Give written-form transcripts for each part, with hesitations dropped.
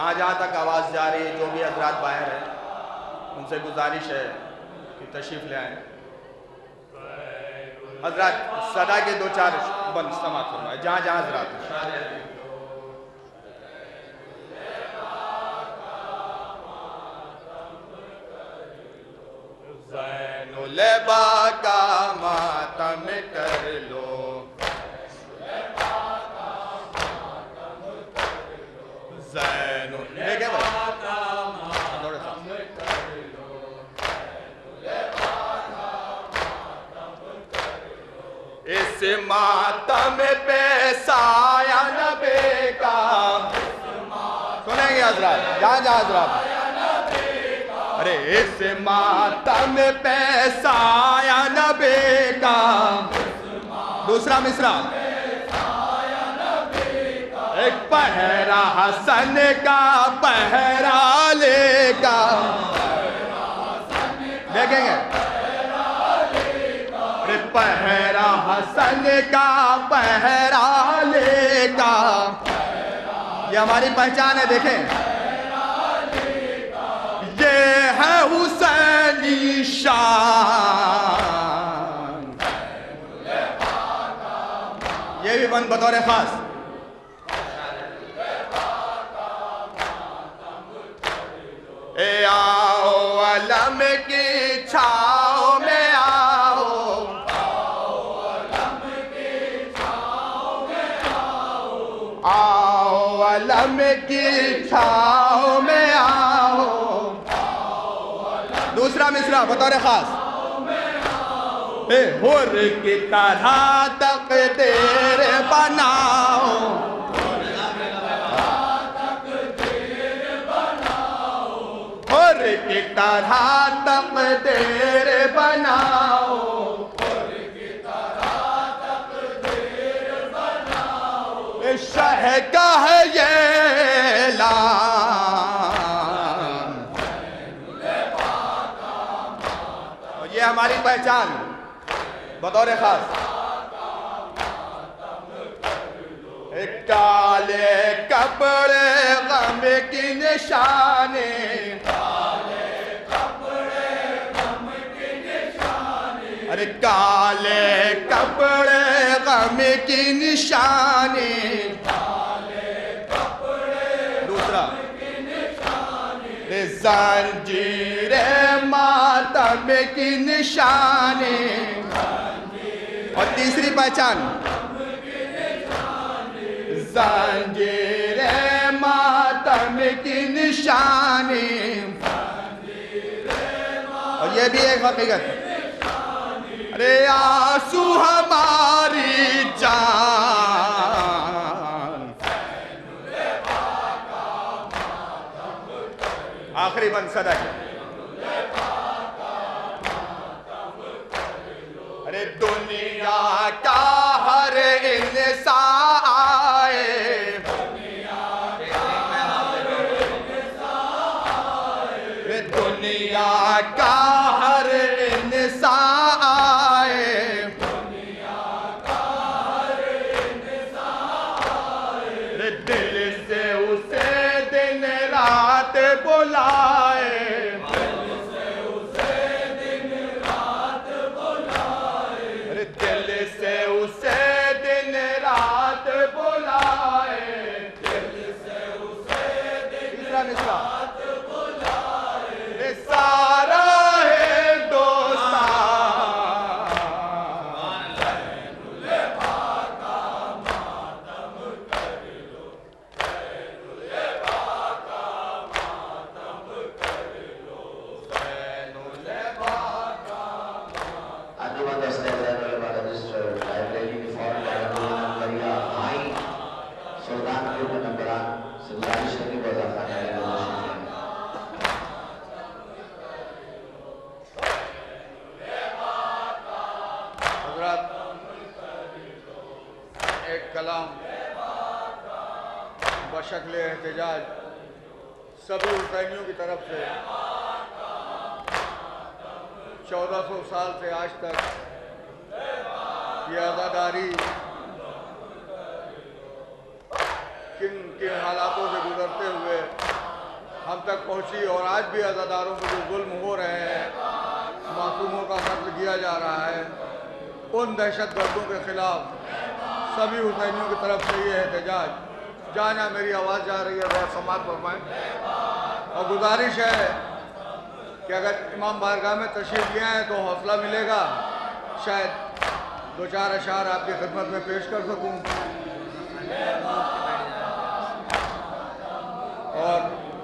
जहाँ जहाँ तक आवाज़ जा रही है, जो भी हजरात बाहर है उनसे गुजारिश है कि तशरीफ़ ले आएँ। हजरात सदा के दो चार बंद समाप्त फरमाए जहाँ जहाँ हजरात हैं। ज़ैनुलबा का मातम कर लो, इस मातम पे साया नबी का। सुनेंगे हजरात जहाँ जहाँ हजरात। अरे इस मातम पे साया नबी का। दूसरा मिसरा, एक पहरा हसन का पहरा लेगा। देखेंगे पहरा हसन का पहरा लेगा, ये हमारी पहचान है। देखें ये है हुसैनी शान, ये भी बंद बतौर खास। ए आओ अलम की छाओ में आओ, आओ अलम की छाओ में आओ। दूसरा मिसरा बतौर खास, हुर की तरह तकदीर बनाओ, हुर की तरह तकदीर बनाओ, शह का है ये ऐलान। और ये हमारी पहचान बतौर खास। एक काले कपड़े गम की निशानी, अरे काले कपड़े गम की निशानी। दूसरा ज़ंजीरे मातम की निशानी। और तीसरी पहचान ज़ंजीरे मातम की निशानी। और ये भी एक हकीकत, अरे आंसू हमारी जान। आखिरी बंद सदा के, अरे दुनिया का हर इंसान आए, दुनिया का हर इंसान आए, दिल से उसे दिन रात बुलाए, दिल से उसे दिन रात बुलाए। तीसरा मिसरा, सारा है दोस्तान। एक कलाम बशक्ल एहतजाज सभी हुसैनियों की तरफ से 1400 साल से आज तक ये आज़ादारी किन किन हालातों से गुजरते हुए हम तक पहुंची और आज भी अज़ादारों पर जो जुल्म हो रहे हैं, मासूमों का कत्ल किया जा रहा है, उन दहशतगर्दों के खिलाफ सभी हुसैनियों की तरफ से ये एहतजाज, जहाँ जहाँ मेरी आवाज़ जा रही है वह समात फरमाएं। और गुजारिश है कि अगर इमाम बारगाह में तशरीफ़ लिया है तो हौसला मिलेगा, शायद दो चार अशार आपकी खिदमत में पेश कर सकूं। और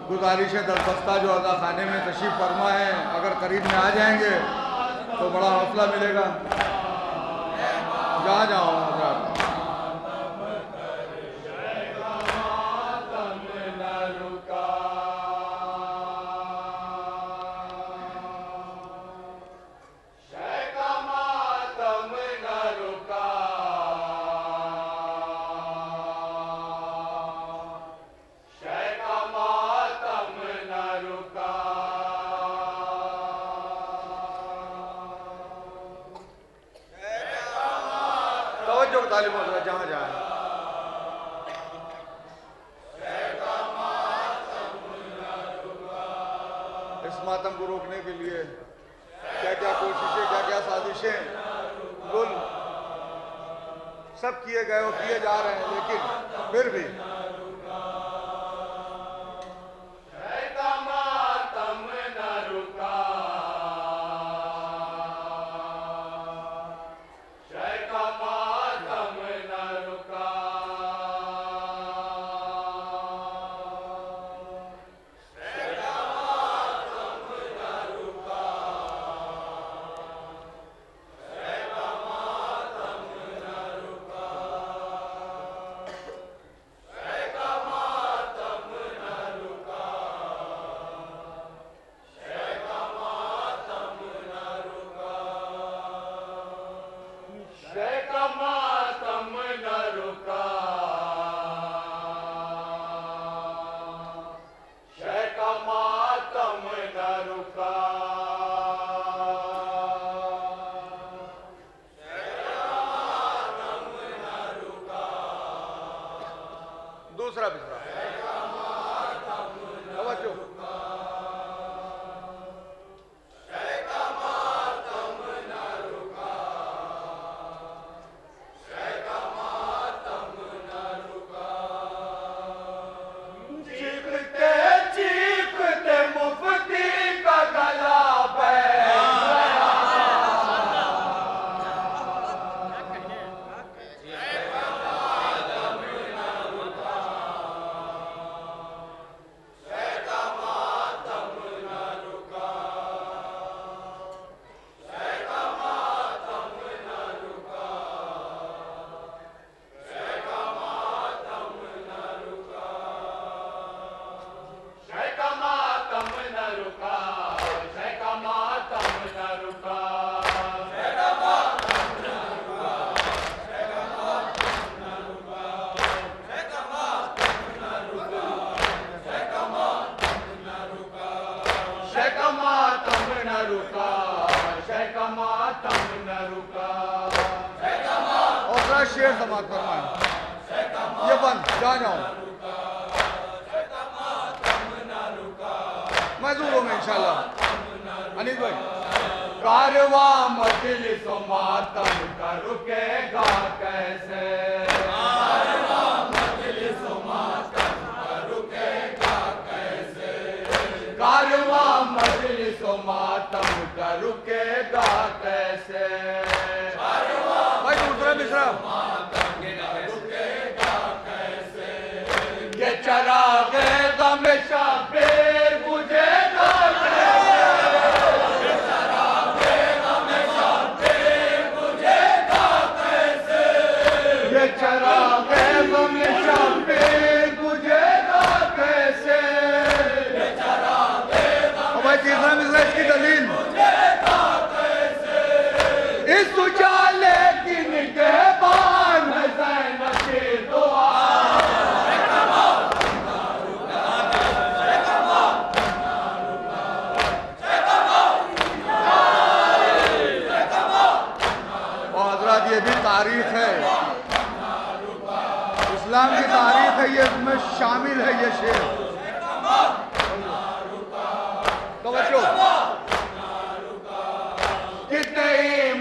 गुजारिश है दरख्वास्त जो अदा खाने में तशरीफ़ फरमा है, अगर करीब में आ जाएंगे तो बड़ा हौसला मिलेगा। जहाँ जाओ हज़रात। तालिब होगा जहाँ जाए। इस मातम को रोकने के लिए क्या क्या कोशिशें, क्या क्या साजिशें, गुल सब किए गए और किए जा रहे हैं, लेकिन फिर भी दूसरा बिसरा शेर समाप्त फरमाएं। ये बंद जा जाओ मैं दूर में इंशाल्लाह। अनिल भाई कारवा मजलिस मातम का रुकेगा कैसे, कारवा मजलिस मातम का रुकेगा कैसे, कारवा मजलिस मातम का रुकेगा कैसे। भाई दूसरा मिश्रा ये चरागे गम शबीर बुझेगा कैसे, ये चरागे गम शबीर बुझेगा कैसे, ये चरागे गम शबीर बुझेगा कैसे, ये चरागे गम। भाई तीसरा मिश्रा इसकी दलील बुझेगा कैसे, इस उजाले की निगहबान है ज़ैनब की दुआ। ये भी तारीख है, इस्लाम की तारीख है, ये इसमें शामिल है ये शेर।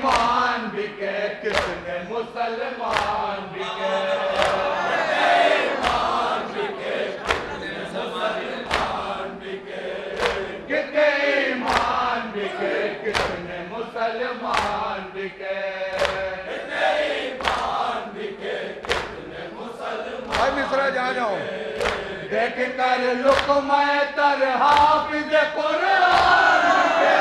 ईमान बिके, कितने मुसलमान बिके। कितने ईमान बिके, कितने मुसलमान बिके। भाई मिश्रा जहाँ जाओ, देख कर लुक़्मा तर हाफिज़ कुरान बिके।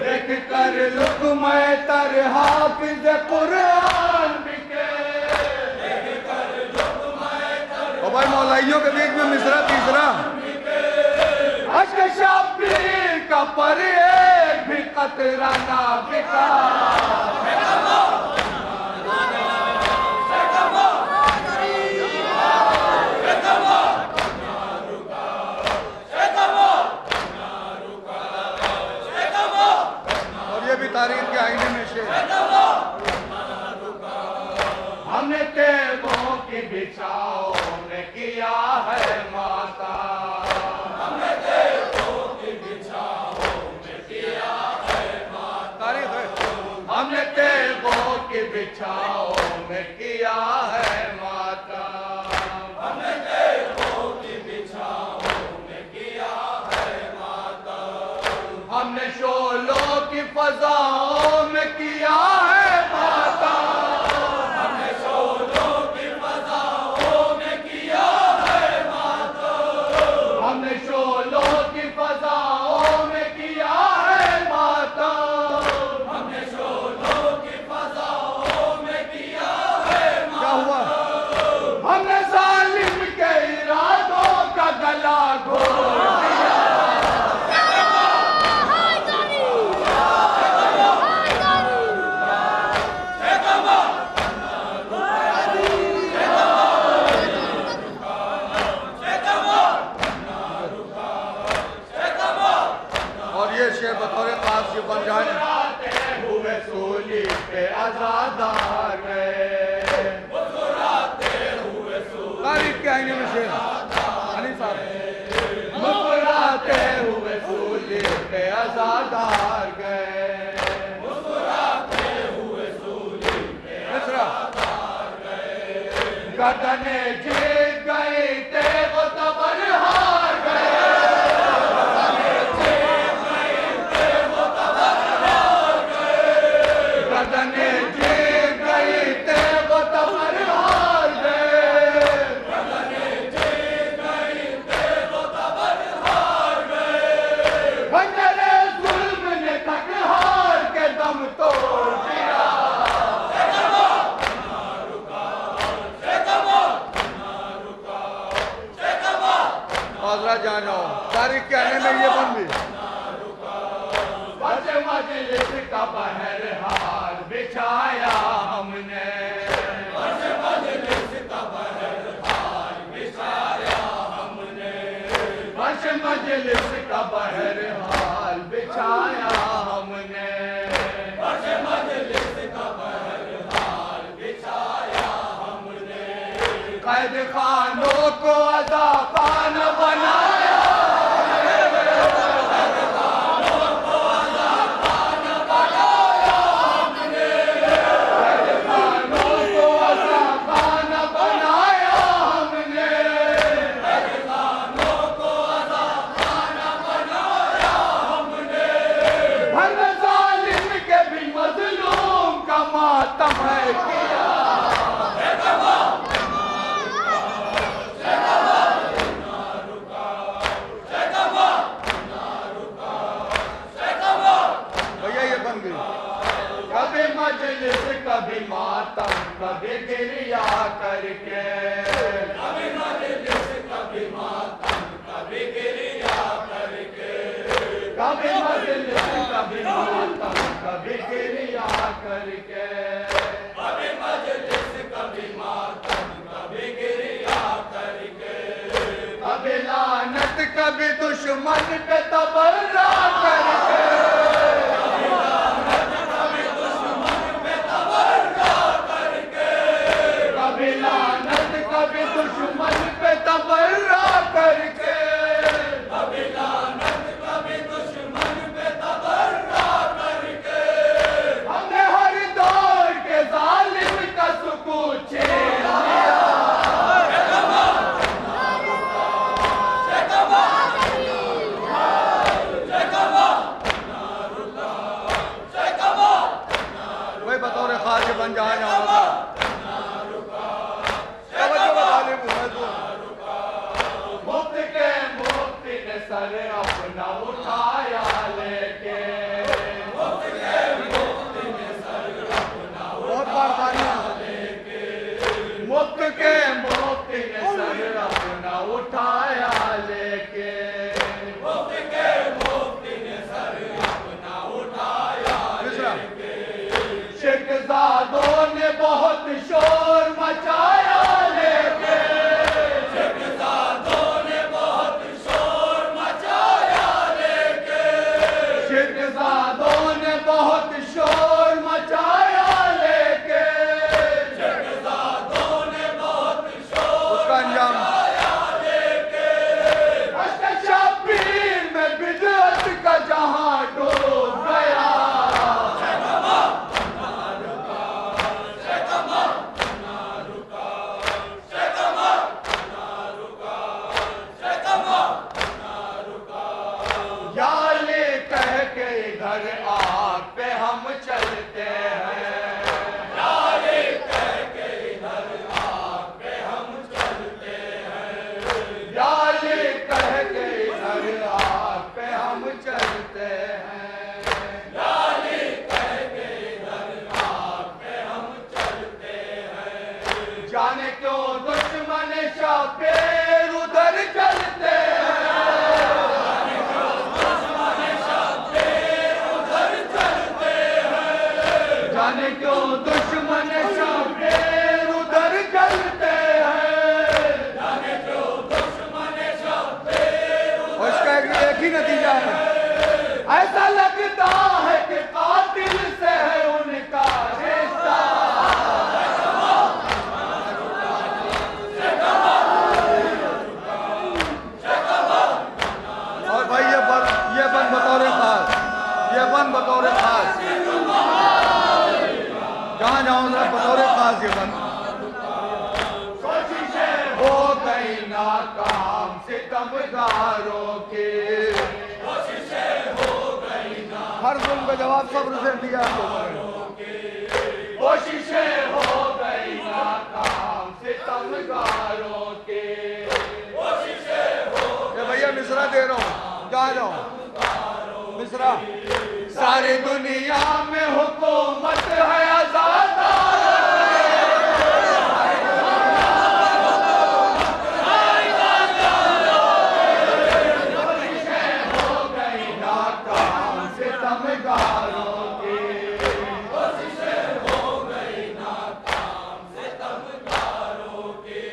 देख कर लुक़्मा तर हाफिज़ कुरान बिके। और भाई मौलाइयों के बीच में मिश्रा तीसरा, अश्क शब्बीर का पर एक भी कतरा ना बिका। और ये भी तारीख के आईने में से, हमने तेगों की बिछाओ में किया है माता। हमने तेगों की बिछाओ में किया है माता। तारीख है, हमने तेगों की बिछाओ में किया है माता। हमने तेगों की बिछाओ में किया है माता। हमने शोलों की फजाओं में किया है माता। हमने शोलों की फजाओं में किया है माता। हमने शोलों की फजाओं में किया है माता। हमने शोलों की फजाओं में किया है माता। क्या हुआ? हमने जालिम के इरादों का गला घोट दिया। बतौर खास ये बन जाए, हुए सूली पे आजादार गए। तारीख के आईने में से अली साहब, मुस्कुराते हुए सूली पे आजादार गए। मुस्कुराते हुए सूली पे आजादार गए। गदने जीत गई थे वो तबर हार गए। गदने जीत गई थे वो तबर हार गए। गदने जीत गई थे वो तबर हार गए। खंजरे जुल्म ने खटहार के दम तोड़ दिया। जानो तारीख के आने में ये बन भी मजलिस का बहरहाल बिछाया हमने। मजलिस का बहरहाल बिछाया हमने। मजलिस का बहरहाल बिछाया हमने। मजलिस का बहरहाल बिछाया हमने। कैद खानों को अदा खान बनाया। कभी मजलिस कभी मातम कभी गिरिया करके। कभी मजलिस कभी मातम कभी गिरिया करके। कभी मजलिस कभी मातम कभी गिरिया करके। कभी मजलिस कभी मातम कभी गिरिया करके। कभी लानत कभी दुश्मन पे तबर्रा करके। कभी दुश्मन पे तबर्रा करके। कभी अपना उठाया लेके, बहुत बार तालियां, मुक्त के मुक्ति ने सर अपना उठाया लेके, मुक्त के मुक्ति ने सर अपना उठाया लेके, शिकजादों ने बहुत शोर मचाया लेके, शिकजादों ने बहुत शोर मचाया लेके, शिकजादों ने बहुत शोर मचाया लेके, शिकजादों ने बहुत शोर मचाया लेके, शब्बीर में बिदअत का जहां डूब गया, घर आग पे हम चलते हैं, यारे कह के इधर आग पे हम चलते हैं, यारे कह के इधर आग पे हम चलते हैं, यारे कह के इधर आग पे हम चलते हैं, जाने क्यों दुश्मन शाबेर उधर चलते हैं, जाने क्यों दुश्मन शाबेर उधर चलते हैं, जाने क्यों दुश्मन शाबेर उधर, उसका एक ही नतीजा है, ऐसा लगता है कि कातिल से है उनका रिश्ता, और भाई ये बन बतौर खास, ये बन बतौर खास, जहाँ जाऊँ जरा बतौर खास ये बन, कोशिशें हो गई नाकाम सितमगारों की, कोशिशें हो गई नाकाम, हर जुल्म का जवाब सब्र से दिया लोगों ने, कोशिशें हो गई नाकाम सितमगारों की, कोशिशें हो, ये भैया मिसरा दे रहा हूँ, जहाँ जाओ मिसरा, सारी दुनिया में हुकूमत है आजाद, हो गई नाकाम सितमगारों की, कोशिशें हो गई नाकाम सितमगारों की,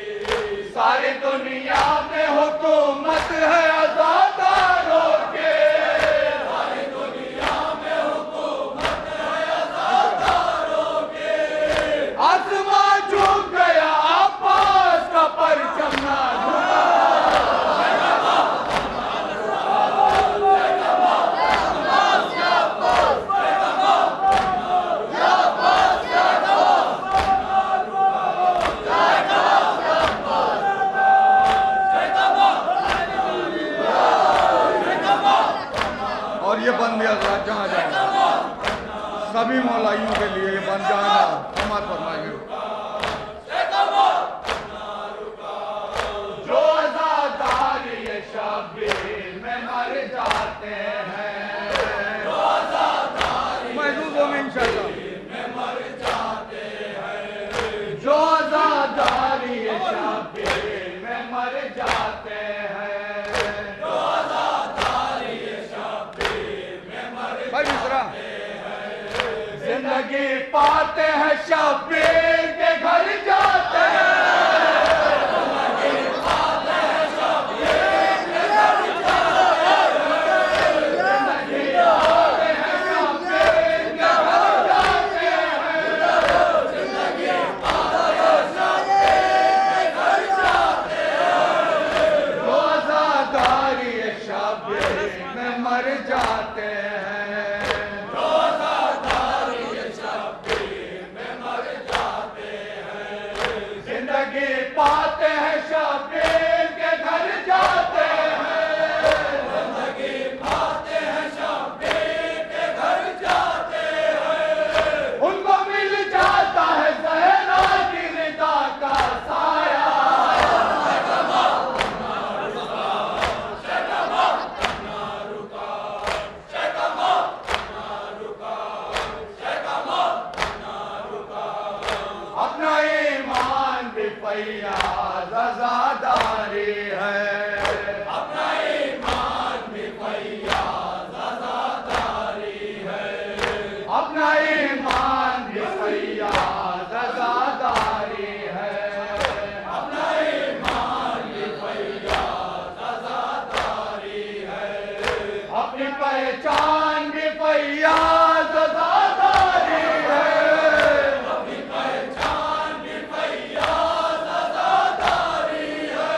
सारी दुनिया में हुकूमत है आजादारों की, आसमां झुक गया आपास का परचम ना झुका, और ये बंद दिया जहाँ जाए सभी मौलाइयों के लिए ये बन जाना समाज फरमाएंगे, जो आजादारी ये शब्बीर में मर जाते हैं, जो आजादारी महसूस होंगे इंशाअल्लाह में मर जाते हैं, जो आजादारी ये शब्बीर में मर जाते हैं, जो आजादारी ये शब्बीर में मर जाते हैं, जिंदगी पाते हैं शब्बीर के घर जाते हैं, जिंदगी पाते हैं शब्बीर के घर जाते हैं, जिंदगी पाते हैं शब्बीर के घर जाते हैं, जिंदगी पाते हैं शब्बीर के घर जाते हैं, जो आजादारी शब्बीर में मर जाते हैं, पाते हैं शब्बीर के घर जाते हैं, जिंदगी पाते हैं शब्बीर के घर जाते हैं, उनको मिल जाता है ज़हरा की रिदा का साया, पहचान भी फैयाज आजादारी है, अपनी पहचान भी फैयाज आजादारी है,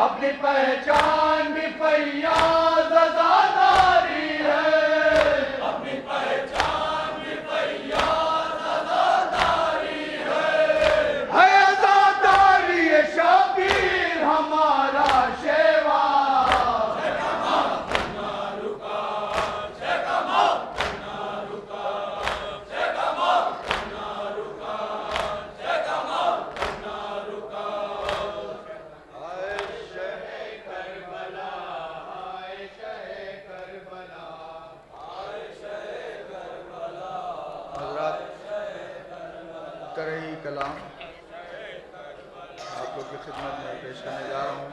अपनी पहचान भी फैयाज आजादारी है, अपनी पहचान भी फैयाज आजादारी है आजादारी है शबीर हमारा शेवा, तरही कलाम आप लोग की खिदमत में पेश करने जा रहा हूँ।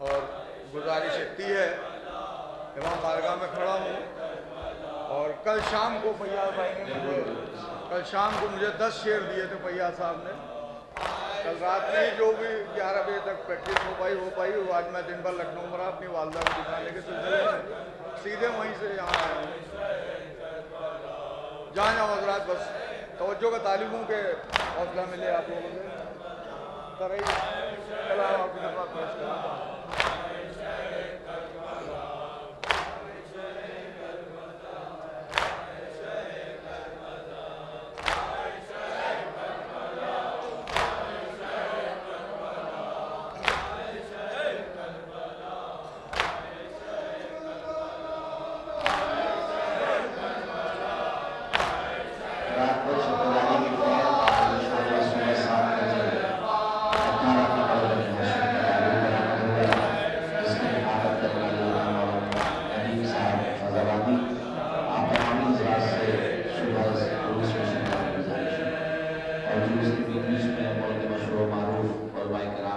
और गुजारिश इतनी है, इमाम बारगाह में खड़ा हूँ और कल शाम को फैयाज भाई ने मुझे 10 शेर दिए थे फैयाज साहब ने। कल रात में ही जो भी 11 बजे तक प्रैक्टिस हो पाई वो आज मैं दिन भर लखनऊ में रहा अपनी वालदा को दिखाने के सिलसिले में, सीधे वहीं से यहाँ आया हूँ। जहाँ हजरात बस तवज्जो का तालिबों के हौसला मिले आप लोगों से, तरही कलाम आपकी खिदमत पेश करना चाहता हूँ। रात को शुक्रवारी की फैल सुबह 7 बजे 18 फरवरी को जिसकी हिफाजत करने वाले नदीम साहब फैजाबादी आप तमामी इजलास से सुबह से पुलिस में शिरकत की गुजारिश है और यूनिवर्सिटी इंग्लिश में बहुत मशहूर मारूफ और वाई कराम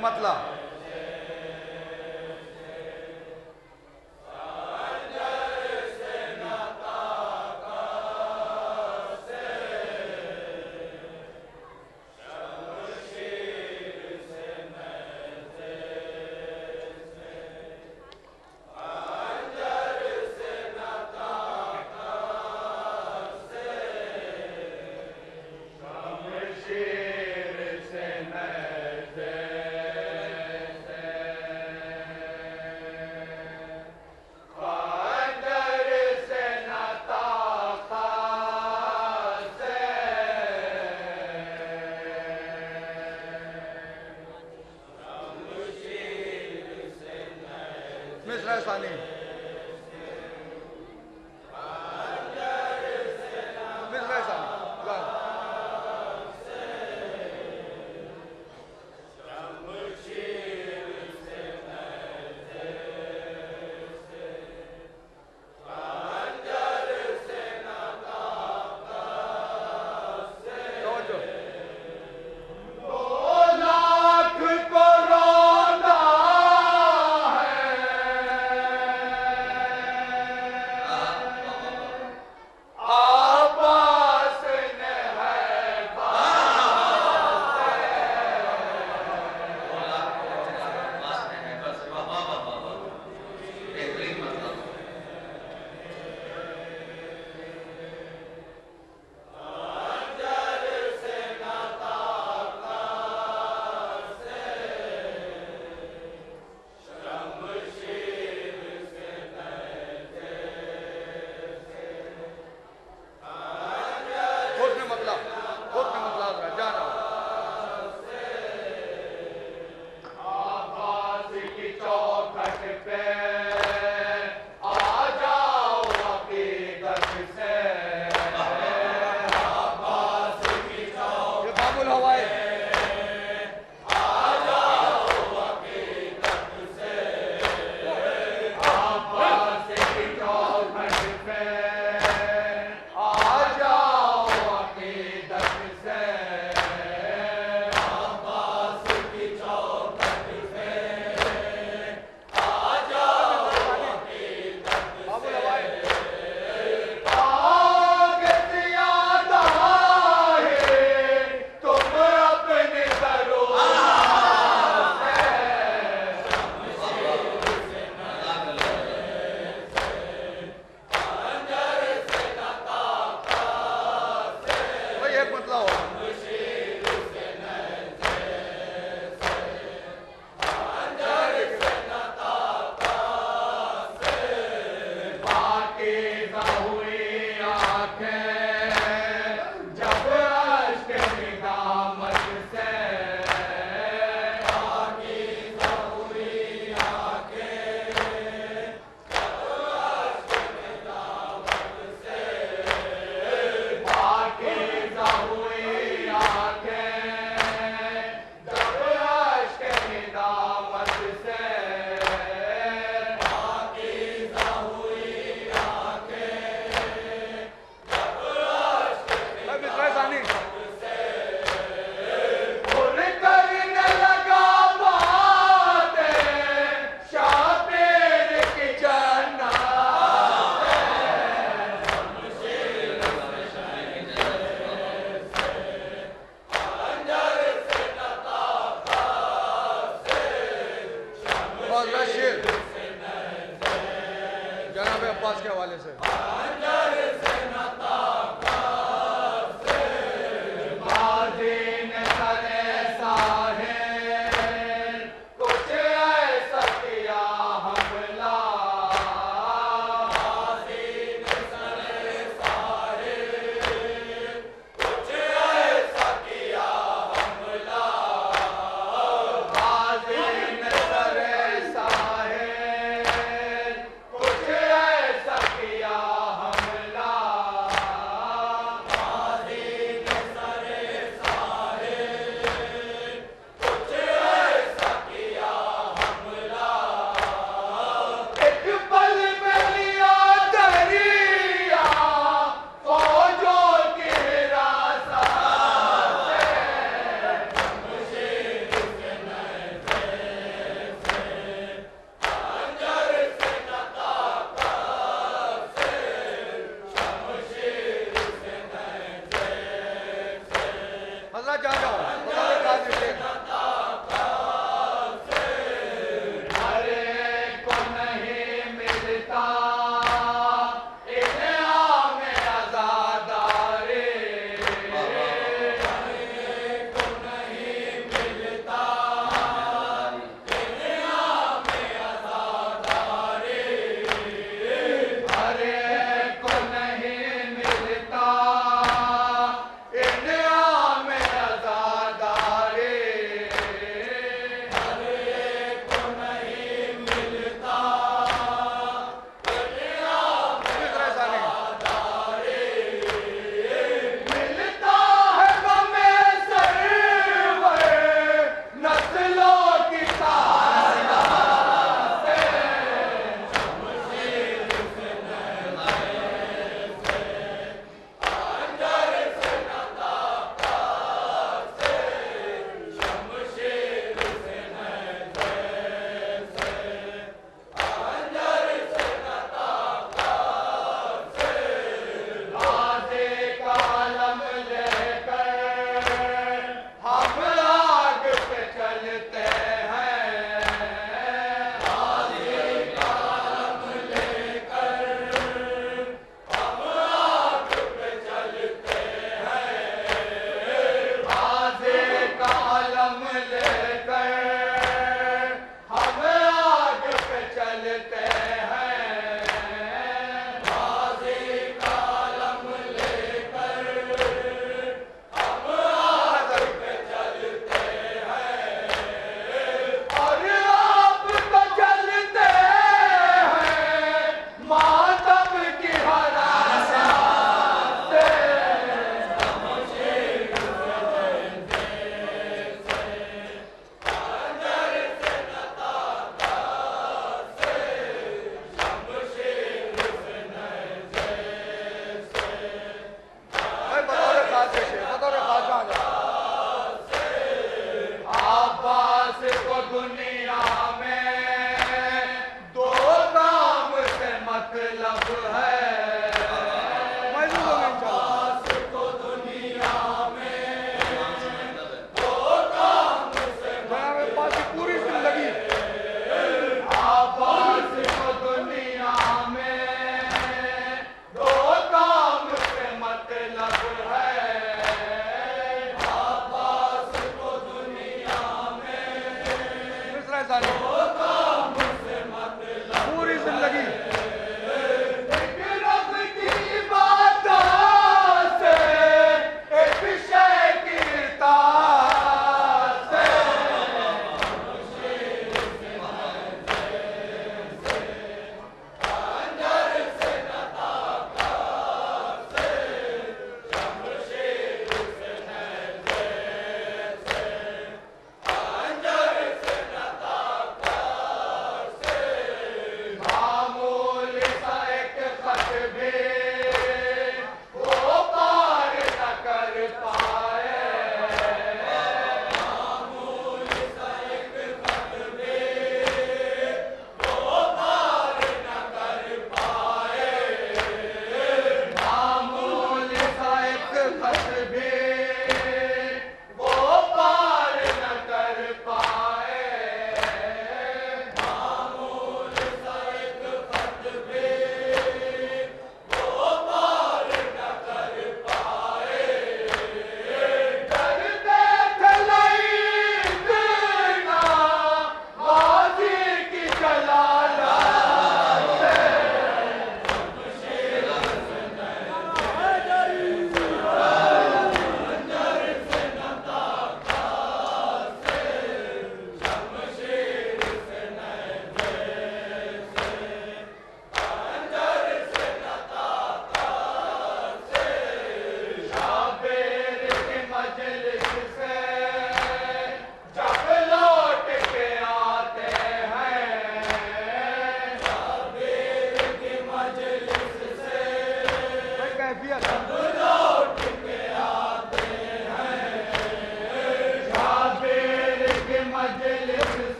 मतलब मिसरा सानी अब्बास के हवाले से। कुछ ऐसा किया हमला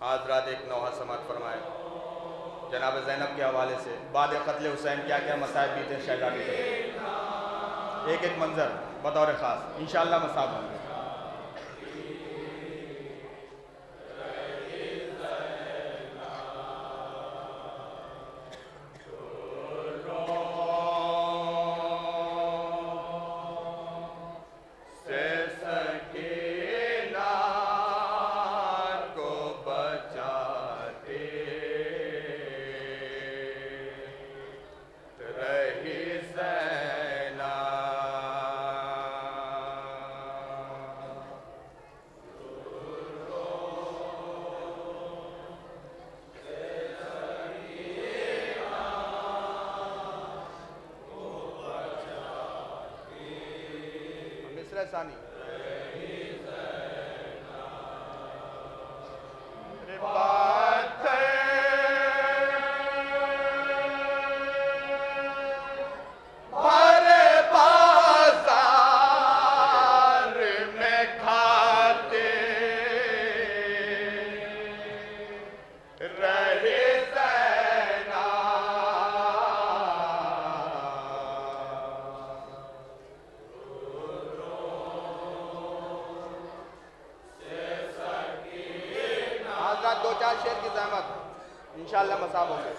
हाजरात एक नौहा समात फरमाए। जनाब ज़ैनब के हवाले से बाद क़त्ल हुसैन क्या क्या मसाइब बीते शहजादी के, एक एक मंजर बतौर ख़ास इंशाअल्लाह मसाब होंगे। सानी दो चार शेर की ज़हमत इंशाअल्लाह मसाब होंगे।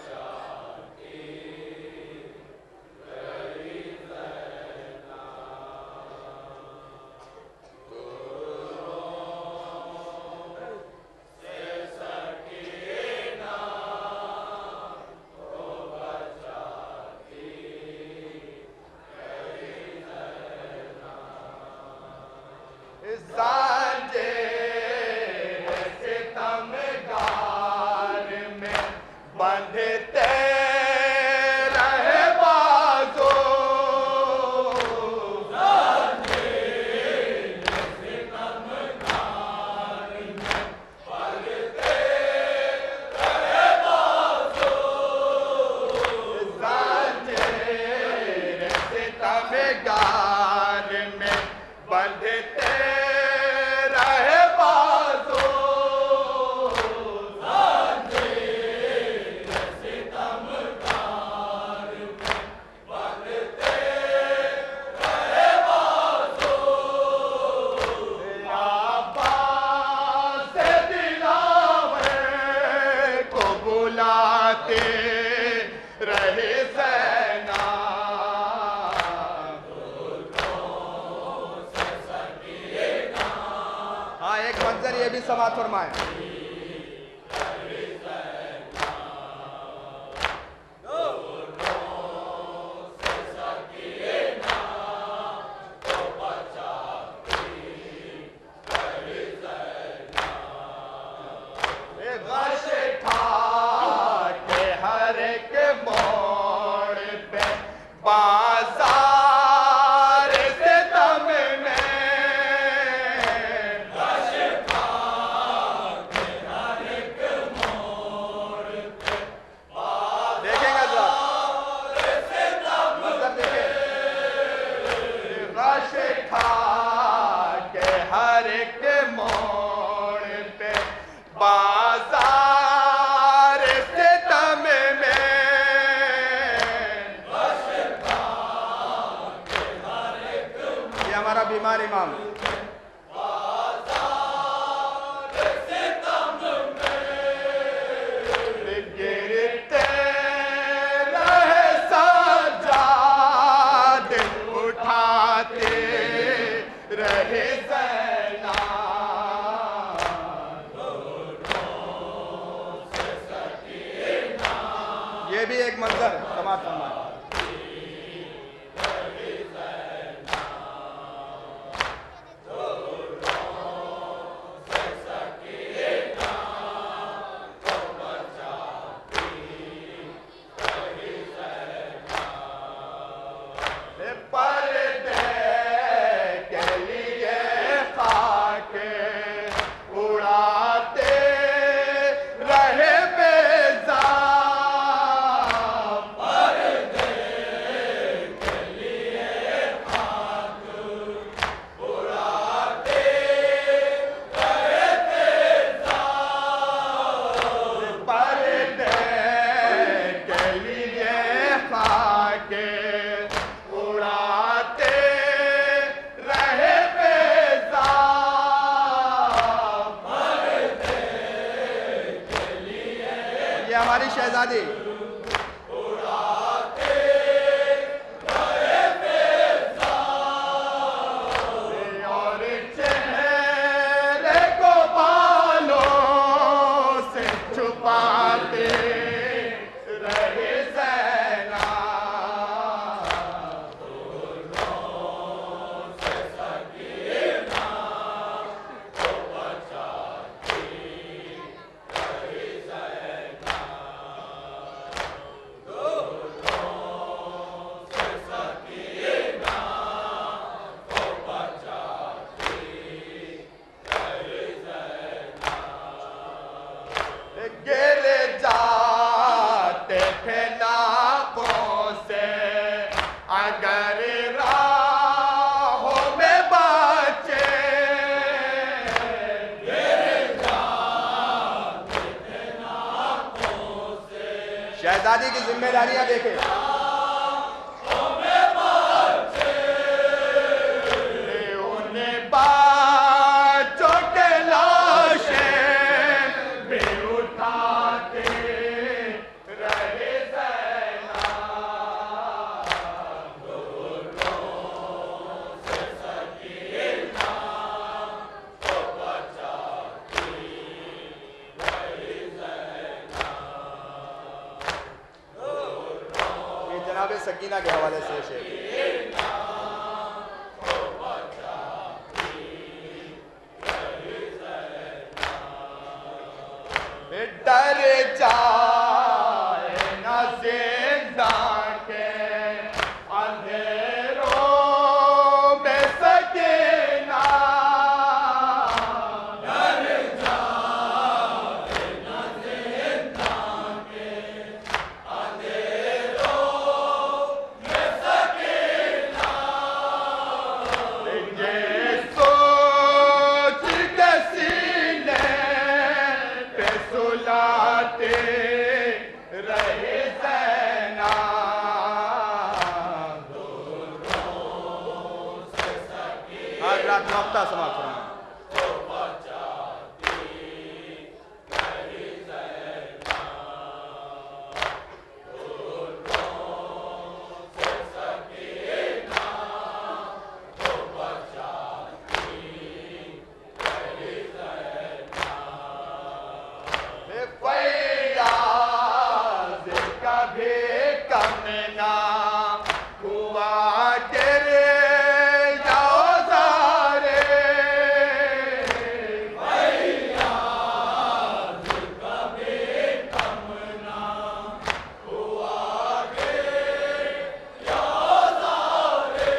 ये भी समात फरमाए। हमारा बीमार इमाम गिरते रहे सजाद उठाते रहे ज़ैना ये भी एक मंजर समाप्त होना है। पर्दे हमारी शहजादी और चेहरे को बालों से छुपाते रहे ज़ैना। गिर जाते थे नाकों से अगर राहों में बचे। शहजादी की जिम्मेदारियां देखें। उन्हें बच्चों के लाशें भी उठाते रहे ज़ैना। ये जनाब सकीना के हवाले से शेर। डर जाए न ज़िंदा के अंधेरों में सकीना। डर जाए न ज़िंदा के अंधेरों में सकीना। ये सोच के सीने पे सुलाते रहे ज़ैना। आज रात नौकता समाप्त फरमाएं। फैयाज़ कभी कम ना हुआ तेरे जाओ सारे। फैयाज़ कभी कम ना हुआ तेरे जाओ सारे।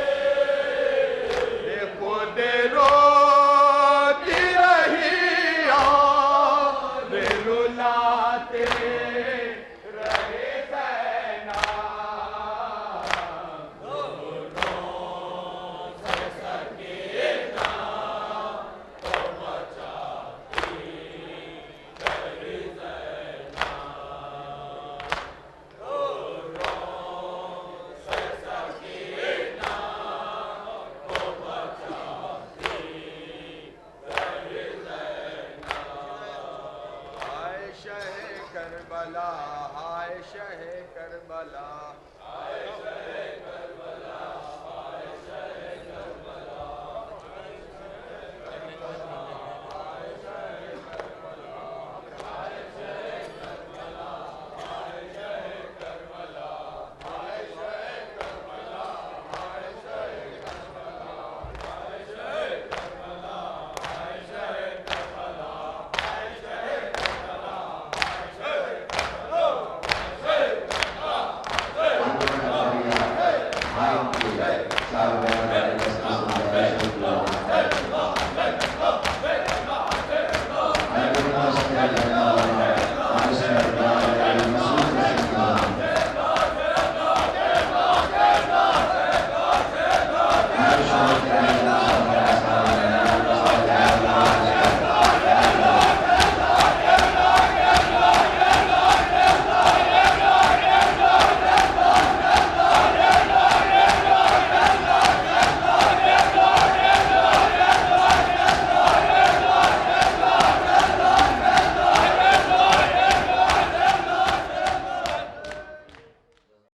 खुद रोती रही और रुलाते रहे ज़ैना। हाय शहे करबला, हाय शहे करबला।